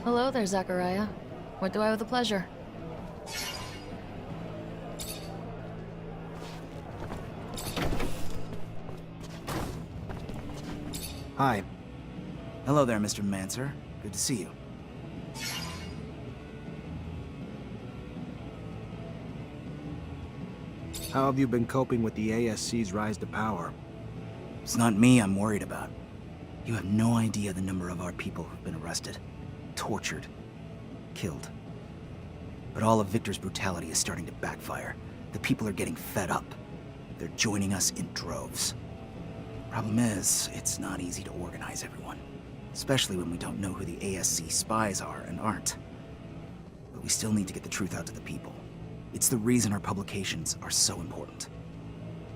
Hello there, Zachariah. What do I owe the pleasure? Hi. Hello there, Mr. Mancer. Good to see you. How have you been coping with the ASC's rise to power? It's not me I'm worried about. You have no idea the number of our people who've been arrested, tortured, killed. But all of Victor's brutality is starting to backfire. The people are getting fed up. They're joining us in droves. Problem is, it's not easy to organize everyone, especially when we don't know who the ASC spies are and aren't. But we still need to get the truth out to the people. It's the reason our publications are so important.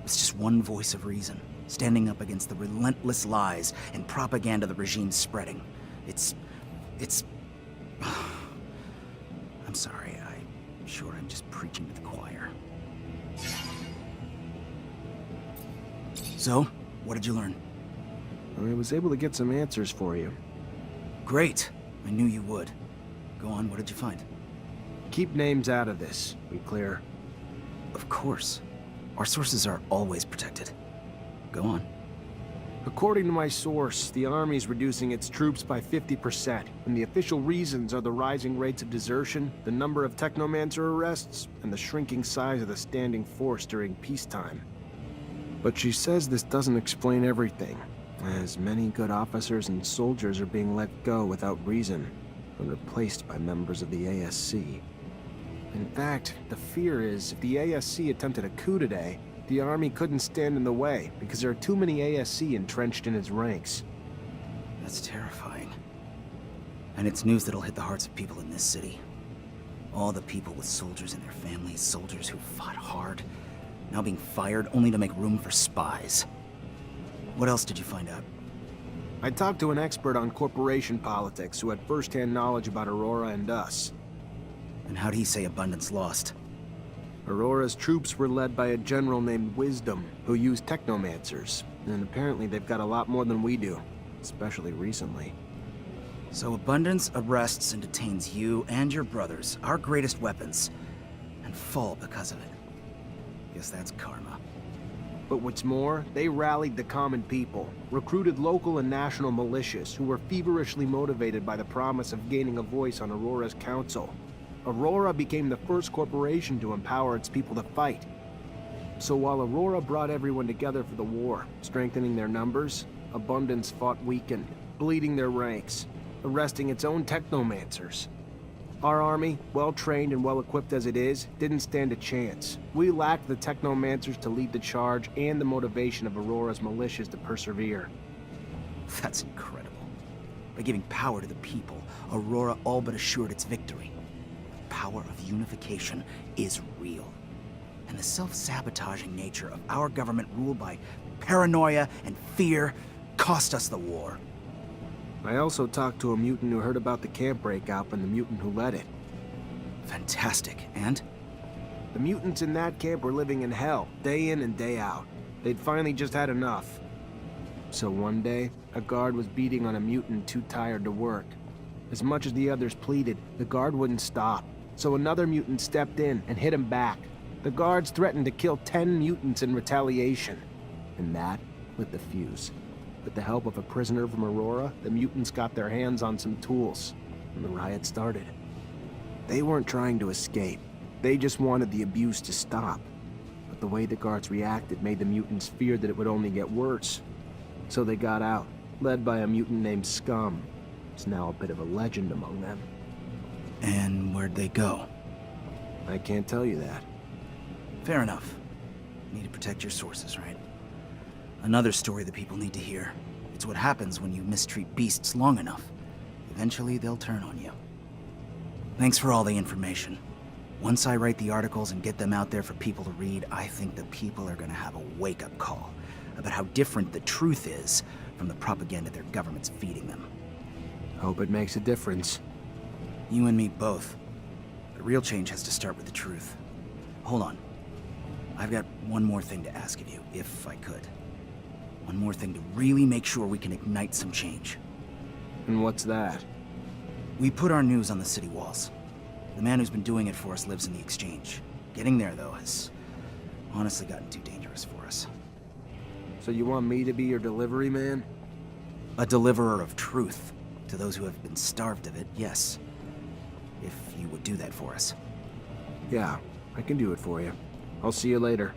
It's just one voice of reason, standing up against the relentless lies and propaganda the regime's spreading. It's... I'm sorry, I'm sure I'm just preaching to the choir. So, what did you learn? I was able to get some answers for you. Great. I knew you would. Go on, what did you find? Keep names out of this. We clear? Of course. Our sources are always protected. Go on. According to my source, the Army's reducing its troops by 50%, and the official reasons are the rising rates of desertion, the number of Technomancer arrests, and the shrinking size of the standing force during peacetime. But she says this doesn't explain everything, as many good officers and soldiers are being let go without reason, and replaced by members of the ASC. In fact, the fear is if the ASC attempted a coup today, the Army couldn't stand in the way because there are too many ASC entrenched in its ranks. That's terrifying. And it's news that'll hit the hearts of people in this city. All the people with soldiers and their families, soldiers who fought hard, now being fired only to make room for spies. What else did you find out? I talked to an expert on corporation politics who had first-hand knowledge about Aurora and us. And how'd he say Abundance lost? Aurora's troops were led by a general named Wisdom, who used Technomancers, and apparently they've got a lot more than we do, especially recently. So Abundance arrests and detains you and your brothers, our greatest weapons, and fall because of it. Guess that's karma. But what's more, they rallied the common people, recruited local and national militias who were feverishly motivated by the promise of gaining a voice on Aurora's council. Aurora became the first corporation to empower its people to fight. So while Aurora brought everyone together for the war, strengthening their numbers, Abundance fought weakened, bleeding their ranks, arresting its own Technomancers. Our army, well-trained and well-equipped as it is, didn't stand a chance. We lacked the Technomancers to lead the charge and the motivation of Aurora's militias to persevere. That's incredible. By giving power to the people, Aurora all but assured its victory. The power of unification is real. And the self-sabotaging nature of our government ruled by paranoia and fear cost us the war. I also talked to a mutant who heard about the camp breakout and the mutant who led it. Fantastic. And? The mutants in that camp were living in hell, day in and day out. They'd finally just had enough. So one day, a guard was beating on a mutant too tired to work. As much as the others pleaded, the guard wouldn't stop. So another mutant stepped in and hit him back. The guards threatened to kill 10 mutants in retaliation. And that lit the fuse. With the help of a prisoner from Aurora, the mutants got their hands on some tools, and the riot started. They weren't trying to escape. They just wanted the abuse to stop. But the way the guards reacted made the mutants fear that it would only get worse. So they got out, led by a mutant named Scum. It's now a bit of a legend among them. And where'd they go? I can't tell you that. Fair enough. You need to protect your sources, right? Another story the people need to hear. It's what happens when you mistreat beasts long enough. Eventually, they'll turn on you. Thanks for all the information. Once I write the articles and get them out there for people to read, I think the people are gonna have a wake-up call about how different the truth is from the propaganda their government's feeding them. Hope it makes a difference. You and me both. The real change has to start with the truth. Hold on. I've got one more thing to ask of you, if I could. One more thing to really make sure we can ignite some change. And what's that? We put our news on the city walls. The man who's been doing it for us lives in the exchange. Getting there, though, has honestly gotten too dangerous for us. So you want me to be your delivery man? A deliverer of truth to those who have been starved of it, yes. If you would do that for us. Yeah, I can do it for you. I'll see you later.